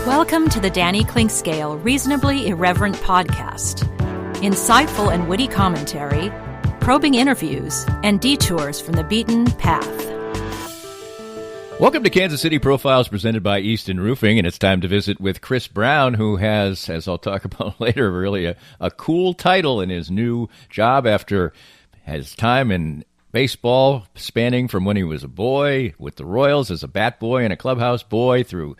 Welcome to the Danny Clinkscale Reasonably Irreverent podcast. Insightful and witty commentary, probing interviews, and detours from the beaten path. Welcome to Kansas City Profiles presented by Easton Roofing, and it's time to visit with Chris Browne, who has, as I'll talk about later, really a cool title in his new job after his time in baseball, spanning from when he was a boy with the Royals as a bat boy and a clubhouse boy through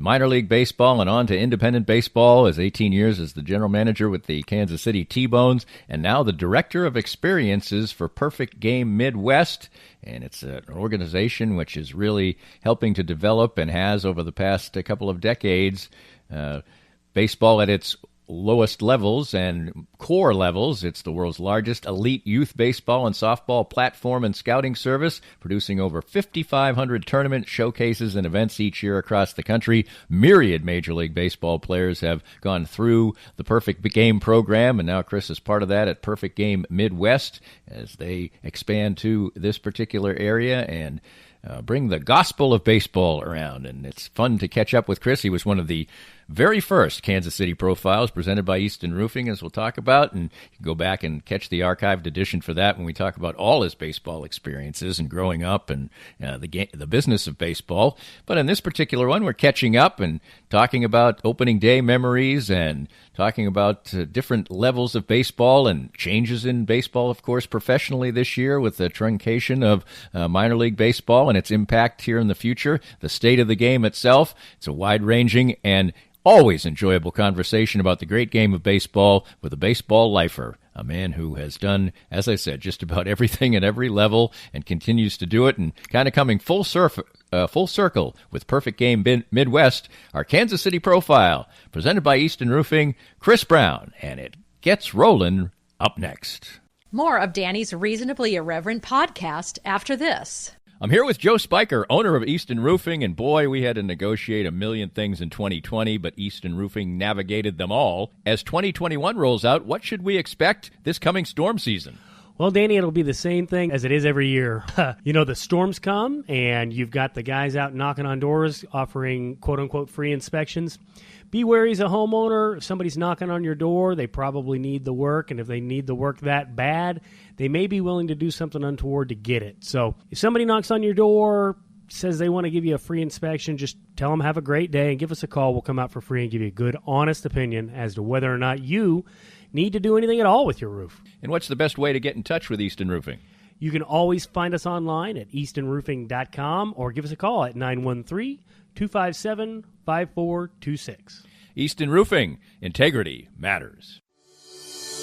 minor league baseball and on to independent baseball as 18 years as the general manager with the Kansas City T-Bones, and now the director of experiences for Perfect Game Midwest. And it's an organization which is really helping to develop and has over the past couple of decades baseball at its lowest levels and core levels. It's the world's largest elite youth baseball and softball platform and scouting service, producing over 5,500 tournament showcases and events each year across the country. Myriad Major League Baseball players have gone through the Perfect Game program, and now Chris is part of that at Perfect Game Midwest as they expand to this particular area and bring the gospel of baseball around. And it's fun to catch up with Chris. He was one of the very first Kansas City Profiles presented by Easton Roofing, as we'll talk about, and you can go back and catch the archived edition for that when we talk about all his baseball experiences and growing up and the business of baseball. But in this particular one, we're catching up and talking about opening day memories and talking about different levels of baseball and changes in baseball, of course, professionally this year with the truncation of minor league baseball and its impact here in the future, the state of the game itself. It's a wide-ranging and always enjoyable conversation about the great game of baseball with a baseball lifer, a man who has done, as I said, just about everything at every level and continues to do it, and kind of coming full circle with Perfect Game Midwest, our Kansas City Profile, presented by Easton Roofing, Chris Browne, and it gets rolling up next. More of Danny's Reasonably Irreverent podcast after this. I'm here with Joe Spiker, owner of Easton Roofing, and boy, we had to negotiate a million things in 2020, but Easton Roofing navigated them all. As 2021 rolls out, what should we expect this coming storm season? Well, Danny, it'll be the same thing as it is every year. The storms come, and you've got the guys out knocking on doors, offering quote-unquote free inspections. Be wary as a homeowner. If somebody's knocking on your door, they probably need the work, and if they need the work that bad, they may be willing to do something untoward to get it. So if somebody knocks on your door, says they want to give you a free inspection, just tell them have a great day and give us a call. We'll come out for free and give you a good, honest opinion as to whether or not you need to do anything at all with your roof. And what's the best way to get in touch with Easton Roofing? You can always find us online at eastonroofing.com or give us a call at 913-257-5426. Easton Roofing. Integrity matters.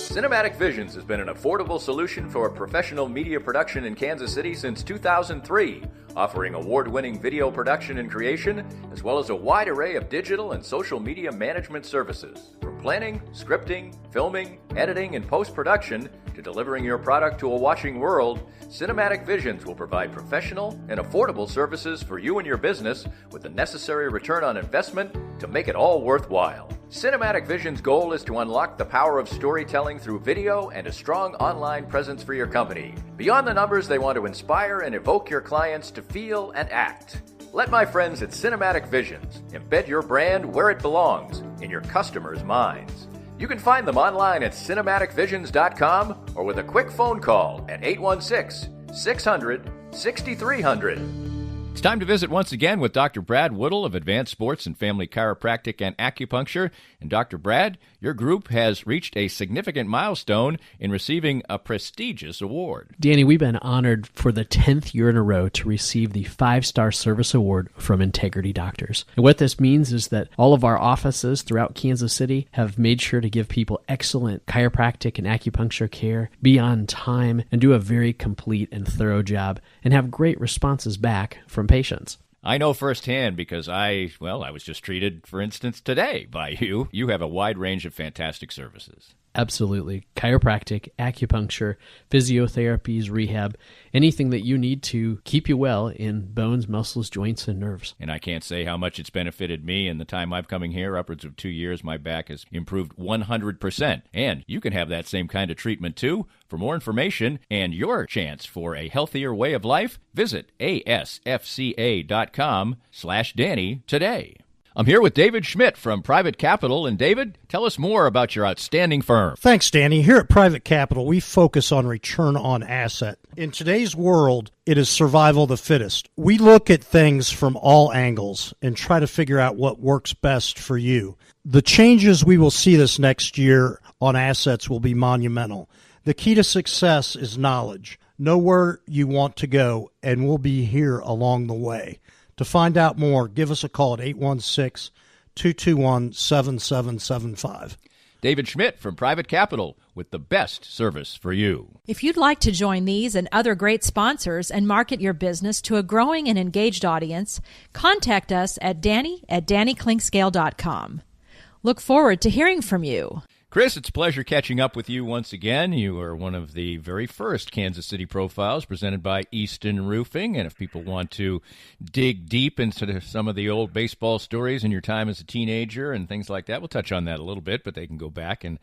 Cinematic Visions has been an affordable solution for professional media production in Kansas City since 2003, offering award-winning video production and creation, as well as a wide array of digital and social media management services. From planning, scripting, filming, editing, and post-production, to delivering your product to a watching world, Cinematic Visions will provide professional and affordable services for you and your business with the necessary return on investment to make it all worthwhile. Cinematic Vision's goal is to unlock the power of storytelling through video and a strong online presence for your company. Beyond the numbers, they want to inspire and evoke your clients to feel and act. Let my friends at Cinematic Visions embed your brand where it belongs, in your customers' minds. You can find them online at cinematicvisions.com or with a quick phone call at 816-600-6300. It's time to visit once again with Dr. Brad Woodle of Advanced Sports and Family Chiropractic and Acupuncture. And Dr. Brad, your group has reached a significant milestone in receiving a prestigious award. Danny, we've been honored for the 10th year in a row to receive the 5-Star Service Award from Integrity Doctors. And what this means is that all of our offices throughout Kansas City have made sure to give people excellent chiropractic and acupuncture care, be on time, and do a very complete and thorough job, and have great responses back from patients. I know firsthand because I was just treated, for instance, today by you. You have a wide range of fantastic services. Absolutely. Chiropractic, acupuncture, physiotherapies, rehab, anything that you need to keep you well in bones, muscles, joints, and nerves. And I can't say how much it's benefited me in the time I've coming here, upwards of 2 years. My back has improved 100%. And you can have that same kind of treatment too. For more information and your chance for a healthier way of life, visit asfca.com/Danny today. I'm here with David Schmidt from Private Capital. And David, tell us more about your outstanding firm. Thanks, Danny. Here at Private Capital, we focus on return on asset. In today's world, it is survival of the fittest. We look at things from all angles and try to figure out what works best for you. The changes we will see this next year on assets will be monumental. The key to success is knowledge. Know where you want to go, and we'll be here along the way. To find out more, give us a call at 816-221-7775. David Schmidt from Private Capital with the best service for you. If you'd like to join these and other great sponsors and market your business to a growing and engaged audience, contact us at danny@dannyclinkscale.com. Look forward to hearing from you. Chris, it's a pleasure catching up with you once again. You are one of the very first Kansas City profiles presented by Easton Roofing. And if people want to dig deep into some of the old baseball stories in your time as a teenager and things like that, we'll touch on that a little bit, but they can go back and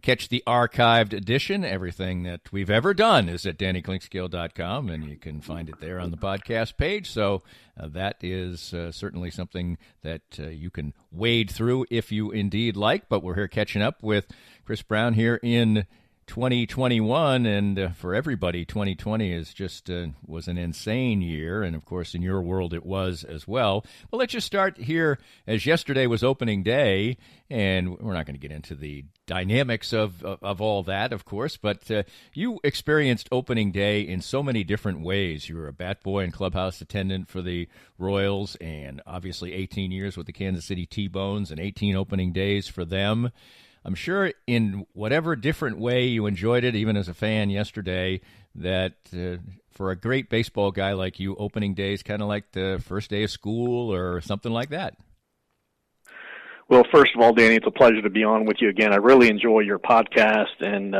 catch the archived edition. Everything that we've ever done is at DannyClinkscale.com, and you can find it there on the podcast page. So that is certainly something that you can wade through if you indeed like. But we're here catching up with Chris Browne here in 2021, and for everybody, 2020 is just was an insane year, and of course in your world it was as well. Well, let's just start here, as yesterday was opening day, and we're not going to get into the dynamics of all that, of course, but you experienced opening day in so many different ways. You were a bat boy and clubhouse attendant for the Royals, and obviously 18 years with the Kansas City T-Bones and 18 opening days for them. I'm sure in whatever different way you enjoyed it, even as a fan yesterday, that for a great baseball guy like you, opening day is kind of like the first day of school or something like that. Well, first of all, Danny, it's a pleasure to be on with you again. I really enjoy your podcast, and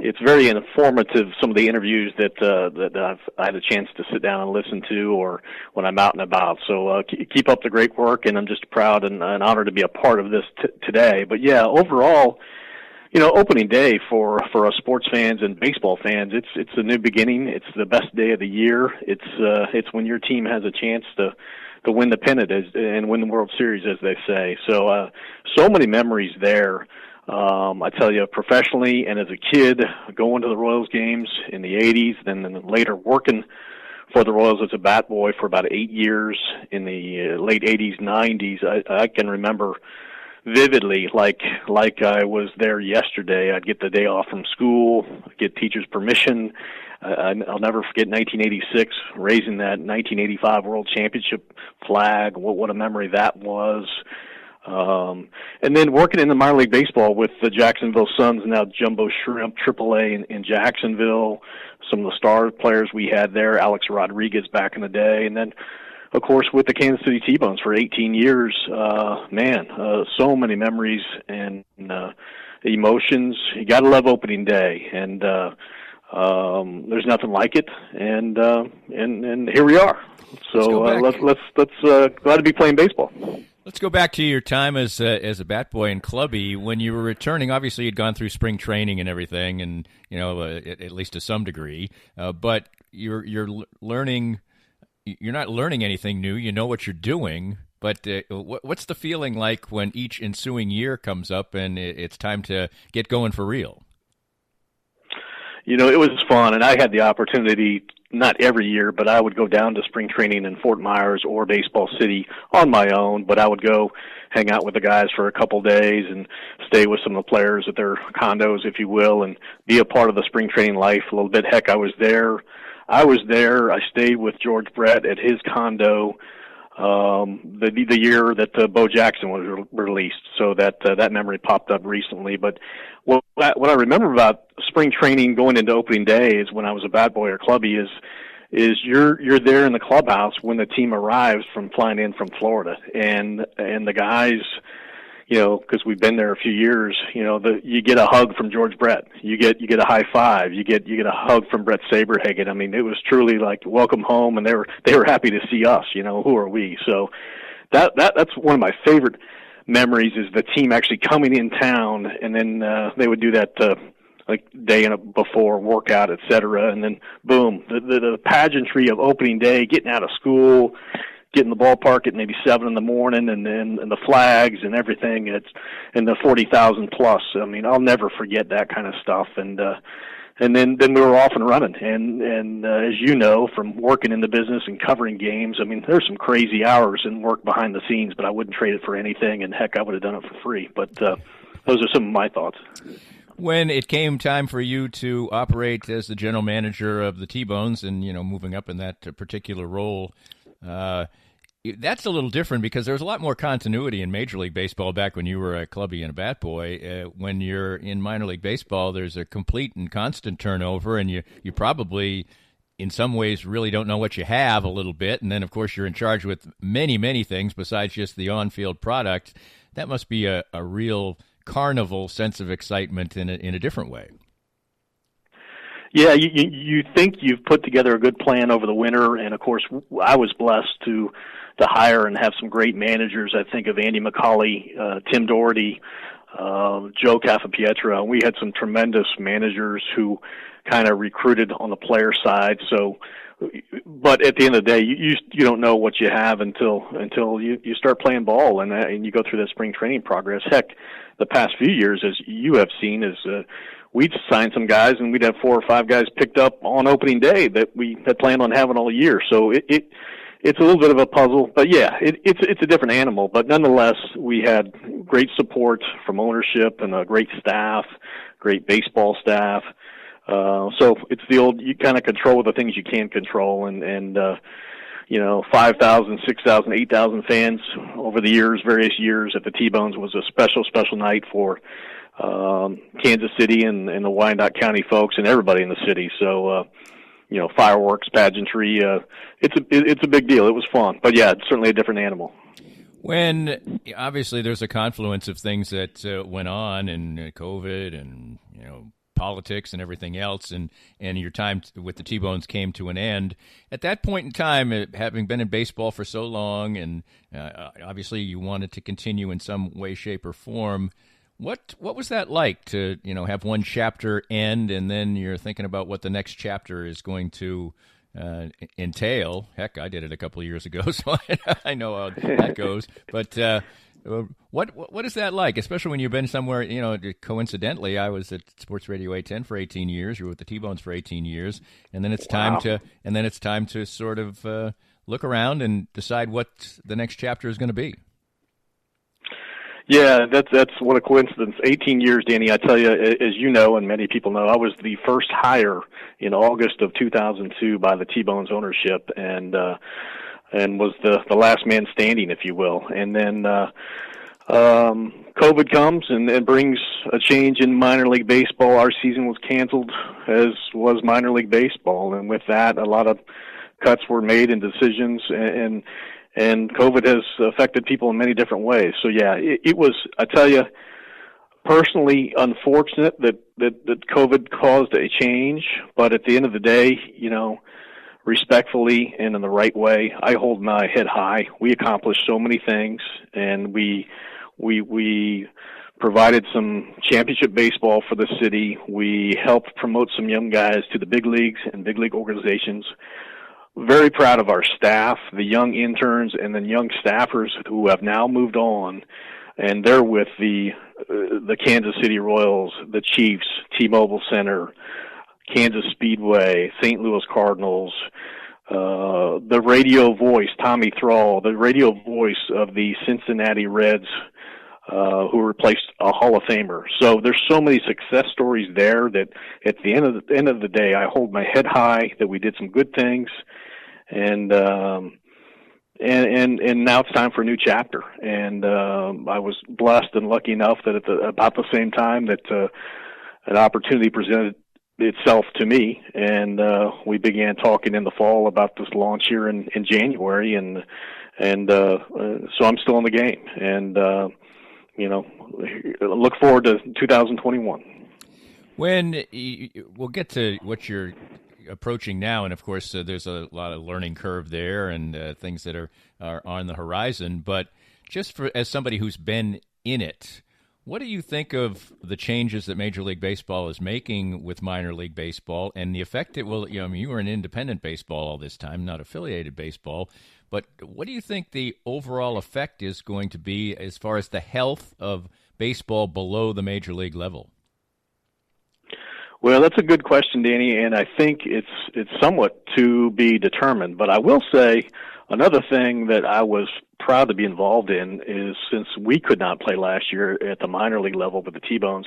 it's very informative, some of the interviews that I had a chance to sit down and listen to, or when I'm out and about. So keep up the great work, and I'm just proud and honored to be a part of this today. But yeah, overall, opening day for us sports fans and baseball fans, it's a new beginning. It's the best day of the year. It's when your team has a chance to win the pennant and win the World Series, as they say. So many memories there. I tell you, professionally and as a kid, going to the Royals games in the 80s, then later working for the Royals as a bat boy for about 8 years in the late 80s, 90s. I can remember vividly, like I was there yesterday. I'd get the day off from school, get teachers' permission. I'll never forget 1986, raising that 1985 World Championship flag. What a memory that was. And then working in the minor league baseball with the Jacksonville Suns, now Jumbo Shrimp, AAA in Jacksonville, some of the star players we had there, Alex Rodriguez back in the day, and then, of course, with the Kansas City T-Bones for 18 years. So many memories and emotions. You got to love opening day, and there's nothing like it, and here we are. So let's glad to be playing baseball. Let's go back to your time as a bat boy in Clubby. When you were returning, obviously you'd gone through spring training and everything, and at least to some degree. But you're learning. You're not learning anything new. You know what you're doing. But what's the feeling like when each ensuing year comes up and it's time to get going for real? It was fun, and I had the opportunity, not every year, but I would go down to spring training in Fort Myers or Baseball City on my own, but I would go hang out with the guys for a couple days and stay with some of the players at their condos, if you will, and be a part of the spring training life a little bit. Heck, I was there. I stayed with George Brett at his condo the year that Bo Jackson was released, so that memory popped up recently. But what I remember about spring training going into opening day is when I was a bat boy or clubby is you're there in the clubhouse when the team arrives from flying in from Florida, and the guys, because we've been there a few years, you get a hug from George Brett, you get a high five, you get a hug from Brett Saberhagen. I mean, it was truly like welcome home, and they were happy to see us. Who are we? So that's one of my favorite memories, is the team actually coming in town, and then they would do that like day before workout, et cetera, and then boom, the pageantry of opening day, getting out of school, getting the ballpark at maybe 7 in the morning, and the flags and everything. And the 40,000 plus. I mean, I'll never forget that kind of stuff. And then we were off and running. And as you know, from working in the business and covering games, I mean, there's some crazy hours and work behind the scenes, but I wouldn't trade it for anything. And heck, I would have done it for free. But those are some of my thoughts. When it came time for you to operate as the general manager of the T-Bones and, moving up in that particular role, that's a little different because there was a lot more continuity in Major League Baseball back when you were a clubby and a bat boy. When you're in minor league baseball, there's a complete and constant turnover, and you probably, in some ways, really don't know what you have a little bit. And then, of course, you're in charge with many, many things besides just the on-field product. That must be a real carnival sense of excitement in a different way. Yeah, you think you've put together a good plan over the winter, and of course, I was blessed to hire and have some great managers. I think of Andy McCauley, Tim Doherty, Joe Cafapietro. We had some tremendous managers who kind of recruited on the player side. So, but at the end of the day, you don't know what you have until you start playing ball and you go through that spring training progress. Heck, the past few years, as you have seen, is we'd sign some guys and we'd have 4 or 5 guys picked up on opening day that we had planned on having all year. So it's a little bit of a puzzle, but yeah, it's a different animal. But nonetheless, we had great support from ownership and a great staff, great baseball staff. So it's the old, you kind of control the things you can control, and 5,000, 6,000, 8,000 fans over the years, various years at the T-Bones was a special night for Kansas City and the Wyandotte County folks and everybody in the city. So, fireworks, pageantry, it's a big deal. It was fun. But yeah, it's certainly a different animal. When obviously there's a confluence of things that went on, and COVID and politics and everything else, and your time with the T-Bones came to an end. At that point in time, having been in baseball for so long, and obviously you wanted to continue in some way, shape, or form. What was that like to have one chapter end, and then you're thinking about what the next chapter is going to entail? Heck, I did it a couple of years ago, so I know how that goes. But what is that like, especially when you've been somewhere? Coincidentally, I was at Sports Radio 810 for 18 years. You were with the T-Bones for 18 years, and then it's time to sort of look around and decide what the next chapter is going to be. Yeah, that's what a coincidence. 18 years, Danny. I tell you, as you know, and many people know, I was the first hire in August of 2002 by the T-Bones ownership, and was the last man standing, if you will. And then COVID comes and brings a change in minor league baseball. Our season was canceled, as was minor league baseball, and with that, a lot of cuts were made and decisions, and COVID has affected people in many different ways. So yeah, it was, I tell you, personally unfortunate that COVID caused a change, but at the end of the day, respectfully and in the right way, I hold my head high. We accomplished so many things, and we provided some championship baseball for the city. We helped promote some young guys to the big leagues and big league organizations. Very proud of our staff, the young interns and the young staffers who have now moved on, and they're with the Kansas City Royals, the Chiefs, T-Mobile Center, Kansas Speedway, St. Louis Cardinals, the radio voice, Tommy Thrall, the radio voice of the Cincinnati Reds, who replaced a Hall of Famer. So there's so many success stories there that at the end of the day, I hold my head high that we did some good things, and now it's time for a new chapter. And I was blessed and lucky enough that at about the same time that an opportunity presented itself to me, and we began talking in the fall about this launch here in January, and so I'm still in the game, and look forward to 2021. We'll get to what you're approaching now, and of course there's a lot of learning curve there and things that are on the horizon. But just as somebody who's been in it, what do you think of the changes that Major League Baseball is making with minor league baseball and the effect it will? You were in independent baseball all this time, not affiliated baseball. But what do you think the overall effect is going to be as far as the health of baseball below the major league level? Well, that's a good question, Danny, and I think it's somewhat to be determined. But I will say another thing that I was proud to be involved in is, since we could not play last year at the minor league level with the T-Bones,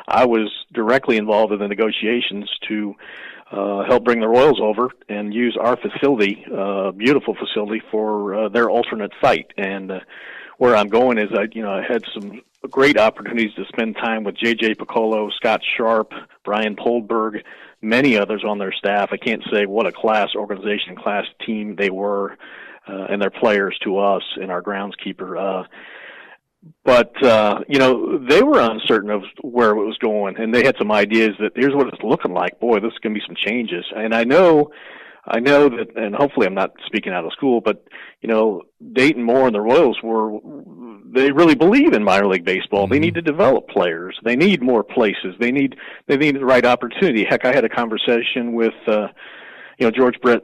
I was directly involved in the negotiations to help bring the Royals over and use our facility, beautiful facility, for their alternate site. And where I'm going is I had some great opportunities to spend time with J.J. Piccolo, Scott Sharp, Brian Poldberg, many others on their staff. I can't say what a class organization, class team they were, and their players to us and our groundskeeper. But they were uncertain of where it was going, and they had some ideas that here's what it's looking like. Boy, this is going to be some changes. And I know that, and hopefully I'm not speaking out of school, but Dayton Moore and the Royals they really believe in minor league baseball. Mm-hmm. They need to develop players. They need more places. They need the right opportunity. Heck, I had a conversation with George Brett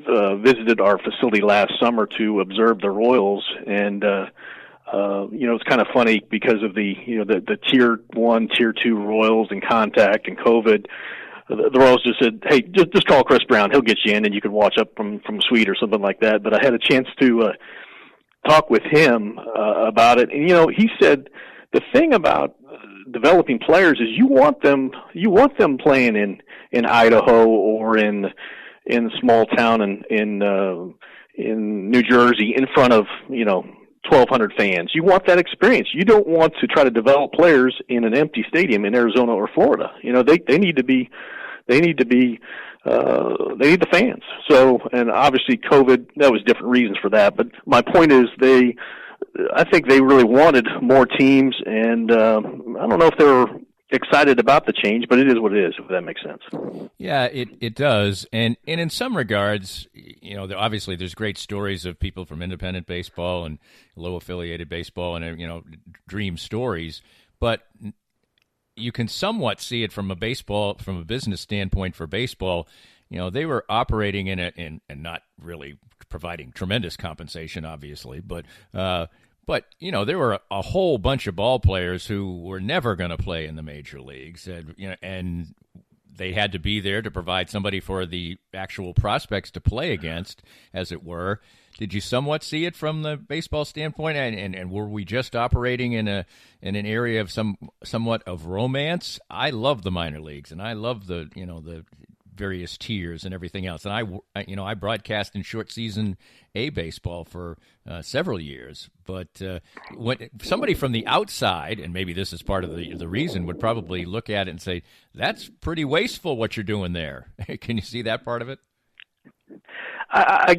visited our facility last summer to observe the Royals, and it's kind of funny because of the tier 1, tier 2 Royals and contact and COVID. The Royals just said, hey, just call Chris Browne. He'll get you in, and you can watch up from suite or something like that. But I had a chance to talk with him about it. And, he said the thing about developing players is you want them playing in Idaho or in small town in New Jersey in front of, 1,200 fans. You want that experience. You don't want to try to develop players in an empty stadium in Arizona or Florida. They need the fans. So, and obviously COVID, that was different reasons for that. But my point is I think they really wanted more teams, and I don't know if they were excited about the change, but it is what it is, if that makes sense. Yeah, it does. And in some regards, obviously there's great stories of people from independent baseball and low affiliated baseball and, dream stories, but you can somewhat see it from a business standpoint for baseball. They were operating and not really providing tremendous compensation, obviously, but there were a whole bunch of ball players who were never going to play in the major leagues, and they had to be there to provide somebody for the actual prospects to play against, as it were. Did you somewhat see it from the baseball standpoint, and were we just operating in an area of somewhat of romance? I love the minor leagues, and I love the various tiers and everything else. And I broadcast in short season A baseball for several years. But when somebody from the outside, and maybe this is part of the reason, would probably look at it and say, "That's pretty wasteful what you're doing there." Can you see that part of it? I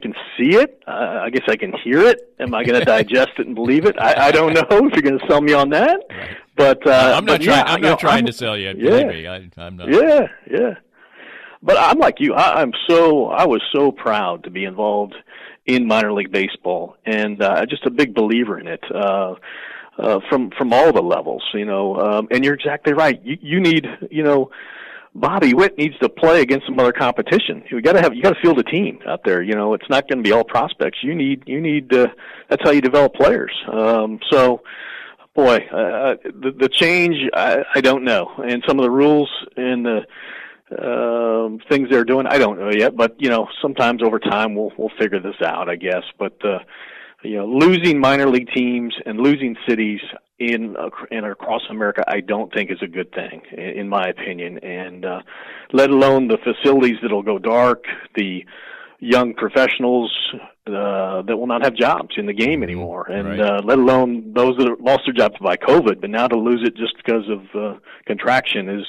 can see it. I guess I can hear it. Am I going to digest it and believe it? I don't know if you're going to sell me on that. Right. But I'm not trying to sell you. Believe me, I'm not. Yeah. But I'm like you. I was so proud to be involved in minor league baseball, and just a big believer in it. From all the levels, and you're exactly right. You need, Bobby Witt needs to play against some other competition. You got to field a team out there. It's not going to be all prospects. You need. That's how you develop players. Boy, the change, I don't know, and some of the rules and the things they're doing, I don't know yet. But sometimes over time we'll figure this out, I guess. But losing minor league teams and losing cities in across America, I don't think is a good thing, in my opinion. And let alone the facilities that'll go dark, the young professionals that will not have jobs in the game anymore, and right. Let alone those that lost their jobs by COVID. But now to lose it just because of contraction is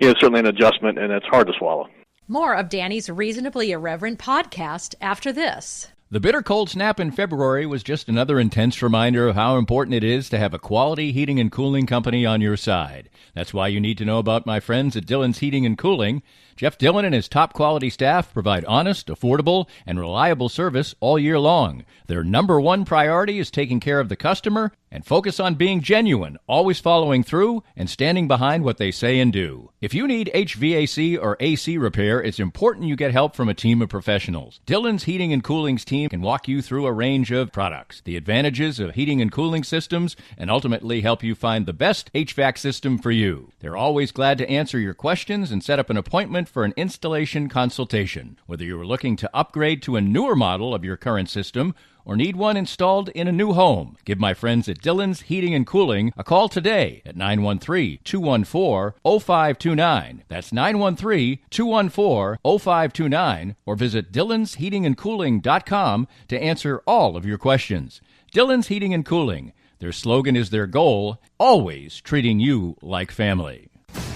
certainly an adjustment, and it's hard to swallow. More of Danny's Reasonably Irreverent podcast after this. The bitter cold snap in February was just another intense reminder of how important it is to have a quality heating and cooling company on your side. That's why you need to know about my friends at Dillon's Heating and Cooling. Jeff Dillon and his top-quality staff provide honest, affordable, and reliable service all year long. Their number one priority is taking care of the customer and focus on being genuine, always following through and standing behind what they say and do. If you need HVAC or AC repair, it's important you get help from a team of professionals. Dillon's Heating and Cooling's team can walk you through a range of products, the advantages of heating and cooling systems, and ultimately help you find the best HVAC system for you. They're always glad to answer your questions and set up an appointment for an installation consultation. Whether you are looking to upgrade to a newer model of your current system or need one installed in a new home, give my friends at Dillon's Heating and Cooling a call today at 913-214-0529. That's 913-214-0529, or visit dillonsheatingandcooling.com to answer all of your questions. Dillon's Heating and Cooling. Their slogan is their goal, always treating you like family.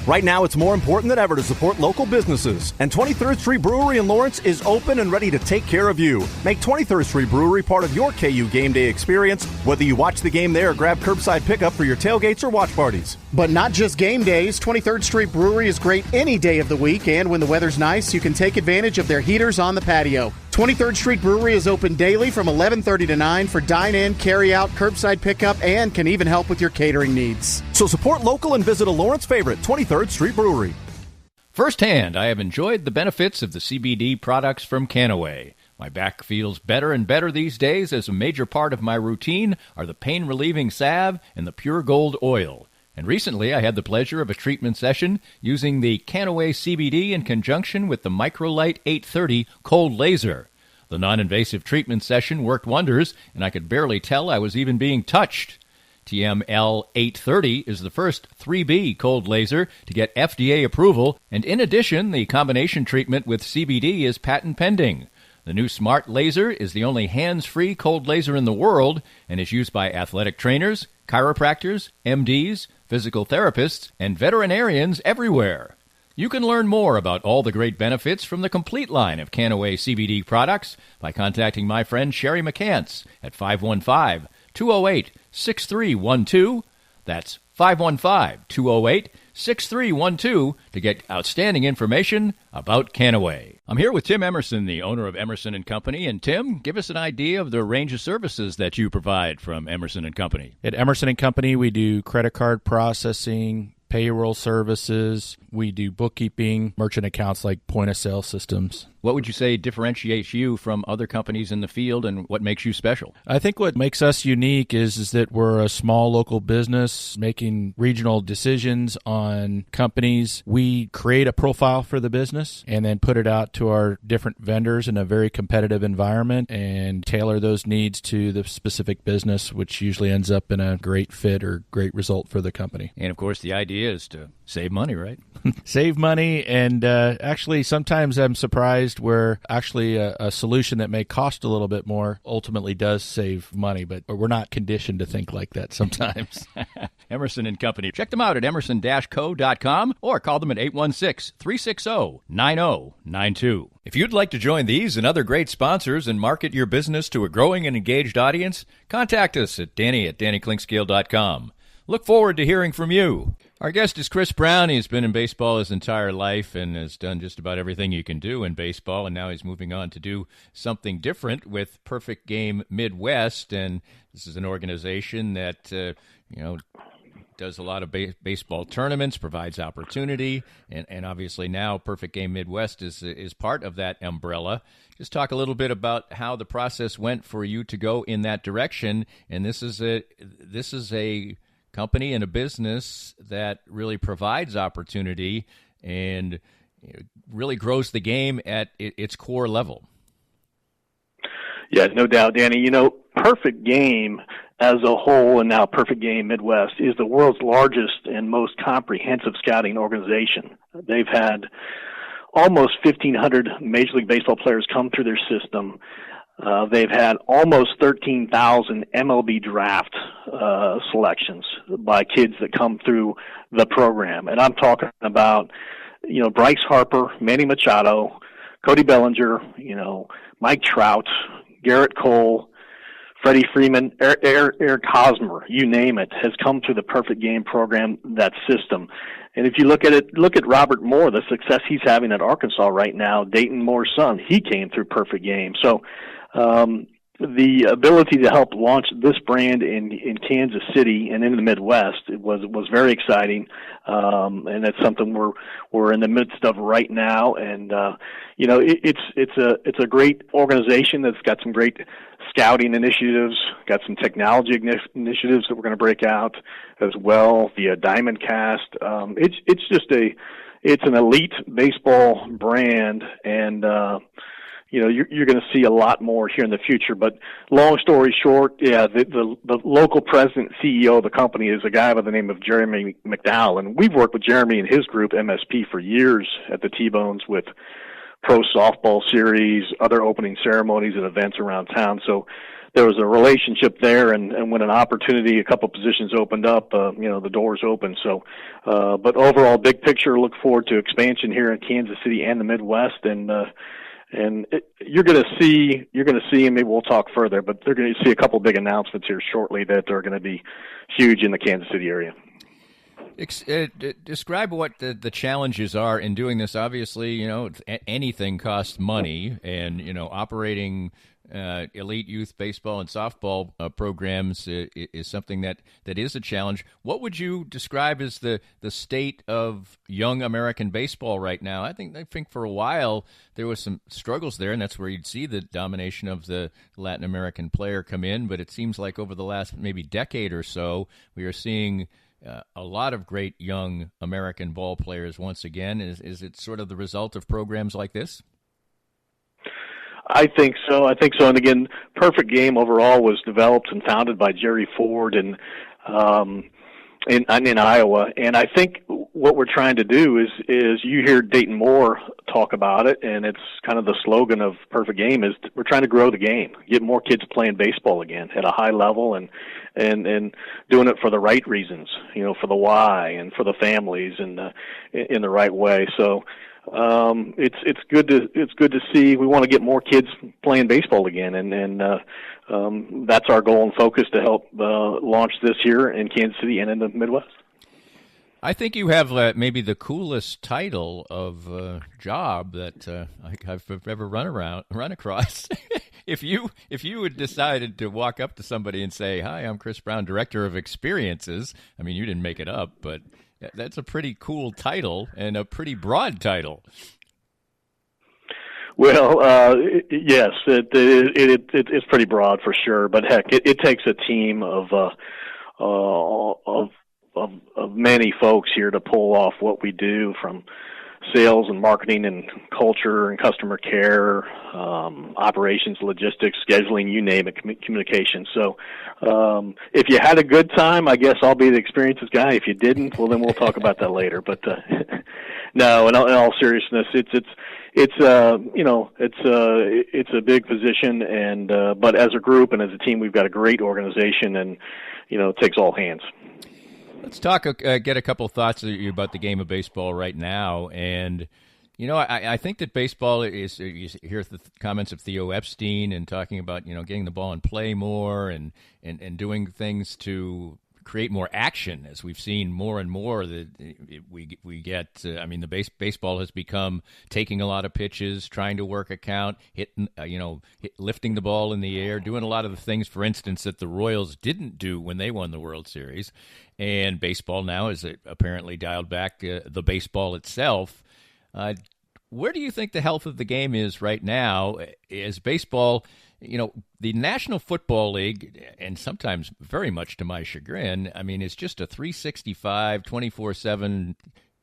Right now, it's more important than ever to support local businesses, and 23rd Street Brewery in Lawrence is open and ready to take care of you. Make 23rd Street Brewery part of your KU game day experience, whether you watch the game there or grab curbside pickup for your tailgates or watch parties. But not just game days, 23rd Street Brewery is great any day of the week, and when the weather's nice, you can take advantage of their heaters on the patio. 23rd Street Brewery is open daily from 11:30 to 9 for dine-in, carry-out, curbside pickup, and can even help with your catering needs. So support local and visit a Lawrence favorite, 23rd Street Brewery. Firsthand, I have enjoyed the benefits of the CBD products from Canaway. My back feels better and better these days, as a major part of my routine are the pain-relieving salve and the Pure Gold oil. And recently, I had the pleasure of a treatment session using the Canaway CBD in conjunction with the Microlight 830 cold laser. The non-invasive treatment session worked wonders, and I could barely tell I was even being touched. TML 830 is the first 3B cold laser to get FDA approval, and in addition, the combination treatment with CBD is patent pending. The new Smart Laser is the only hands-free cold laser in the world and is used by athletic trainers, chiropractors, MDs, physical therapists, and veterinarians everywhere. You can learn more about all the great benefits from the complete line of Canaway CBD products by contacting my friend Sherry McCants at 515-208-6312. That's 515-208-6312 to get outstanding information about Canaway. I'm here with Tim Emerson, the owner of Emerson & Company. And Tim, give us an idea of the range of services that you provide from Emerson & Company. At Emerson & Company, we do credit card processing, payroll services. We do bookkeeping, merchant accounts like point-of-sale systems. What would you say differentiates you from other companies in the field, and what makes you special? I think what makes us unique is that we're a small local business making regional decisions on companies. We create a profile for the business and then put it out to our different vendors in a very competitive environment and tailor those needs to the specific business, which usually ends up in a great fit or great result for the company. And, of course, the idea is to save money, right? Save money, and actually sometimes I'm surprised where actually a solution that may cost a little bit more ultimately does save money, but we're not conditioned to think like that sometimes. Emerson & Company. Check them out at emerson-co.com or call them at 816-360-9092. If you'd like to join these and other great sponsors and market your business to a growing and engaged audience, contact us at Danny@DannyKlinkScale.com. Look forward to hearing from you. Our guest is Chris Browne. He's been in baseball his entire life and has done just about everything you can do in baseball, and now he's moving on to do something different with Perfect Game Midwest, and this is an organization that, does a lot of baseball tournaments, provides opportunity, and obviously now Perfect Game Midwest is part of that umbrella. Just talk a little bit about how the process went for you to go in that direction, and this is a company and a business that really provides opportunity and really grows the game at its core level. Yeah, no doubt, Danny. Perfect Game as a whole, and now Perfect Game Midwest, is the world's largest and most comprehensive scouting organization. They've had almost 1,500 Major League Baseball players come through their system. They've had almost 13,000 MLB draft selections by kids that come through the program. And I'm talking about, Bryce Harper, Manny Machado, Cody Bellinger, Mike Trout, Garrett Cole, Freddie Freeman, Eric Hosmer, you name it, has come through the Perfect Game program, that system. And if you look at Robert Moore, the success he's having at Arkansas right now, Dayton Moore's son, he came through Perfect Game. So the ability to help launch this brand in Kansas City and in the Midwest was very exciting, and that's something we're in the midst of right now. And it's a great organization that's got some great scouting initiatives, got some technology initiatives that we're going to break out as well via Diamond Cast. It's an elite baseball brand, and you're going to see a lot more here in the future. But long story short, the local president, CEO of the company is a guy by the name of Jeremy McDowell, and we've worked with Jeremy and his group, MSP, for years at the T-Bones with pro softball series, other opening ceremonies and events around town. So there was a relationship there, and when an opportunity, a couple positions opened up, the doors opened. So, but overall, big picture, look forward to expansion here in Kansas City and the Midwest, and you're going to see, and maybe we'll talk further, but they're going to see a couple big announcements here shortly that are going to be huge in the Kansas City area. Describe what the challenges are in doing this. Obviously, anything costs money, and operating elite youth baseball and softball programs is something that is a challenge. What would you describe as the state of young American baseball right now? I think for a while there was some struggles there, and that's where you'd see the domination of the Latin American player come in. But it seems like over the last maybe decade or so, we are seeing a lot of great young American ball players once again. Is it sort of the result of programs like this? I think so. And again, Perfect Game overall was developed and founded by Jerry Ford in Iowa. And I think what we're trying to do is you hear Dayton Moore talk about it, and it's kind of the slogan of Perfect Game is we're trying to grow the game, get more kids playing baseball again at a high level, and doing it for the right reasons, for the why and for the families and in the right way. So it's good to see. We want to get more kids playing baseball again, and that's our goal and focus to help launch this here in Kansas City and in the Midwest. I think you have maybe the coolest title of job that I've ever run across. If you had decided to walk up to somebody and say, "Hi, I'm Chris Browne, Director of Experiences," I mean, you didn't make it up, but that's a pretty cool title and a pretty broad title. Well, yes, it's pretty broad for sure. But heck, it takes a team of many folks here to pull off what we do, from sales and marketing and culture and customer care, operations, logistics, scheduling, you name it, communication. So if you had a good time, I guess I'll be the experiences guy. If you didn't, well, then we'll talk about that later. But no, in all seriousness, it's a big position, and but as a group and as a team, we've got a great organization, and it takes all hands. Let's talk. Get a couple thoughts about the game of baseball right now, and I think that baseball is. You hear the comments of Theo Epstein and talking about getting the ball in play more and doing things to create more action, as we've seen more and more that we get. The baseball has become taking a lot of pitches, trying to work a count, lifting the ball in the air, doing a lot of the things, for instance, that the Royals didn't do when they won the World Series. And baseball now is apparently dialed back the baseball itself. Where do you think the health of the game is right now? Is baseball, the National Football League, and sometimes very much to my chagrin, it's just a 365, 24/7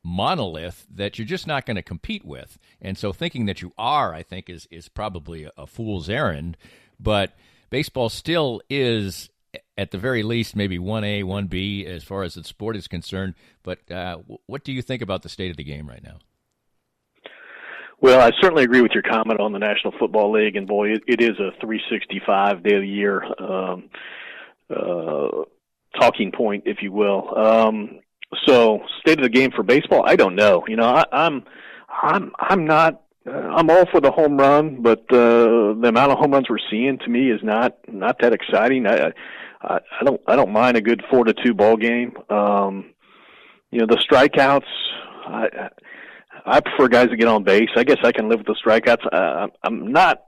monolith that you're just not going to compete with. And so thinking that you are, I think, is probably a fool's errand. But baseball still is, at the very least, maybe 1A, 1B as far as the sport is concerned. But what do you think about the state of the game right now? Well, I certainly agree with your comment on the National Football League, and boy, it is a 365 day of the year talking point, if you will. So, state of the game for baseball, I don't know. I'm not I'm all for the home run, but the amount of home runs we're seeing to me is not that exciting. I don't mind a good 4-2 ball game. The strikeouts, I prefer guys to get on base. I guess I can live with the strikeouts. I'm not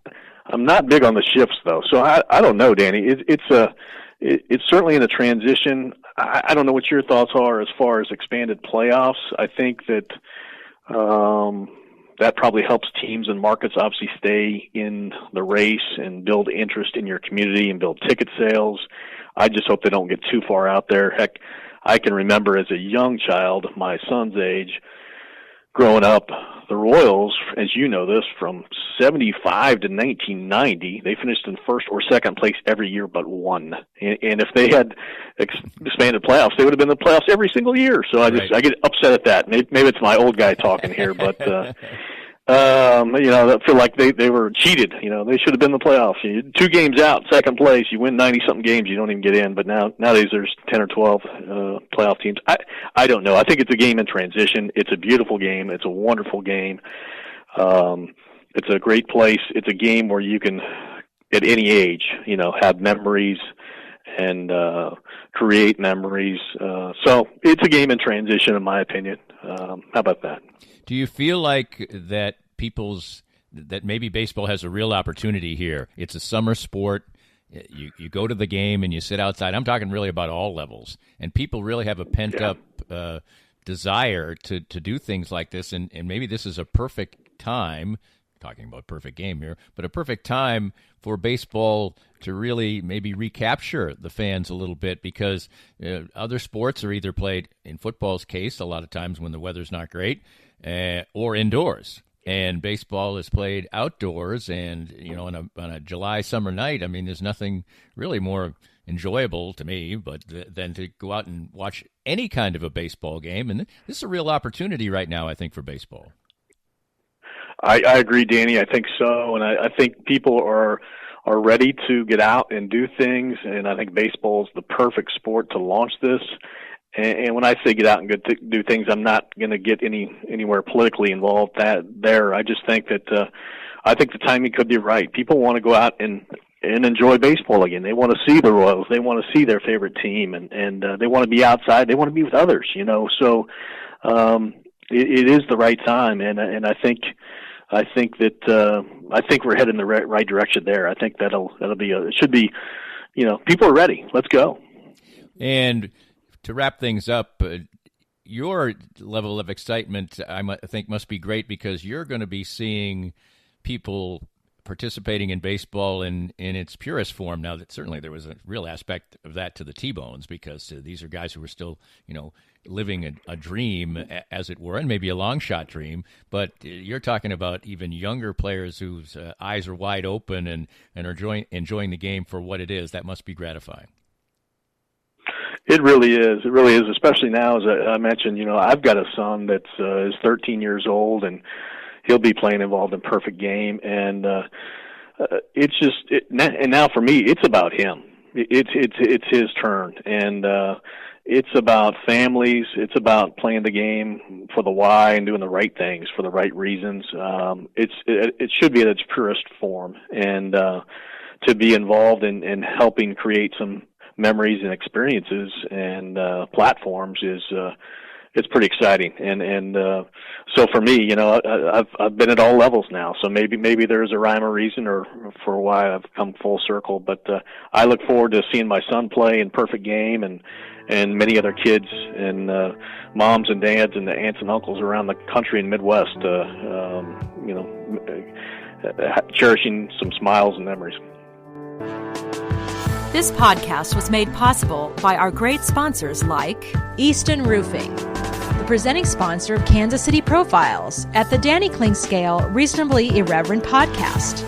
big on the shifts though. So I don't know, Danny. It's certainly in a transition. I don't know what your thoughts are as far as expanded playoffs. I think that that probably helps teams and markets obviously stay in the race and build interest in your community and build ticket sales. I just hope they don't get too far out there. Heck, I can remember as a young child, my son's age, growing up, the Royals, as you know this, from 75 to 1990, they finished in first or second place every year but one. And if they had expanded playoffs, they would have been in the playoffs every single year. So I get upset at that. Maybe it's my old guy talking here, but I feel like they were cheated. They should have been in the playoffs. 2 games out, second place, you win 90-something games, you don't even get in. But nowadays there's 10 or 12 playoff teams. I don't know. I think it's a game in transition. It's a beautiful game. It's a wonderful game. It's a great place. It's a game where you can, at any age, have memories and create memories. So it's a game in transition, in my opinion. How about that? Do you feel like that that maybe baseball has a real opportunity here? It's a summer sport. You go to the game and you sit outside. I'm talking really about all levels. And people really have a pent-up desire to do things like this. And maybe this is a perfect time, talking about perfect game here, but a perfect time for baseball to really maybe recapture the fans a little bit, because other sports are either played, in football's case, a lot of times when the weather's not great, or indoors. And baseball is played outdoors, and on a July summer night, I mean, there's nothing really more enjoyable to me but than to go out and watch any kind of a baseball game. And this is a real opportunity right now, I think, for baseball. I agree, Danny. I think so, and I think people are ready to get out and do things, and I think baseball is the perfect sport to launch this. And when I say get out and do things, I'm not going to get anywhere politically involved there. I just think that I think the timing could be right. People want to go out and enjoy baseball again. They want to see the Royals. They want to see their favorite team, and they want to be outside. They want to be with others. So it is the right time, and I think we're heading in the right direction there. I think that'll be it should be, people are ready. Let's go. And to wrap things up, your level of excitement, I think, must be great, because you're going to be seeing people participating in baseball in its purest form. Now, that certainly there was a real aspect of that to the T-Bones, because these are guys who were still, living a dream, as it were, and maybe a long shot dream. But you're talking about even younger players whose eyes are wide open and are enjoying the game for what it is. That must be gratifying. It really is. It really is, especially now, as I mentioned, I've got a son that's is 13 years old, and he'll be involved in Perfect Game, and and now for me, it's about him. It's his turn, and it's about families. It's about playing the game for the why and doing the right things for the right reasons. It should be at its purest form, and to be involved in helping create some memories and experiences and platforms is it's pretty exciting, and so for me, I've been at all levels now, so maybe there's a rhyme or reason or for why I've come full circle, but I look forward to seeing my son play in Perfect Game, and many other kids and moms and dads and the aunts and uncles around the country and Midwest cherishing some smiles and memories. This podcast was made possible by our great sponsors like Easton Roofing, the presenting sponsor of Kansas City Profiles at the Danny Kling Scale Reasonably Irreverent podcast.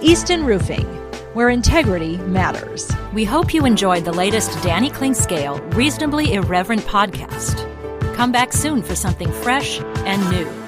Easton Roofing, where integrity matters. We hope you enjoyed the latest Danny Kling Scale Reasonably Irreverent podcast. Come back soon for something fresh and new.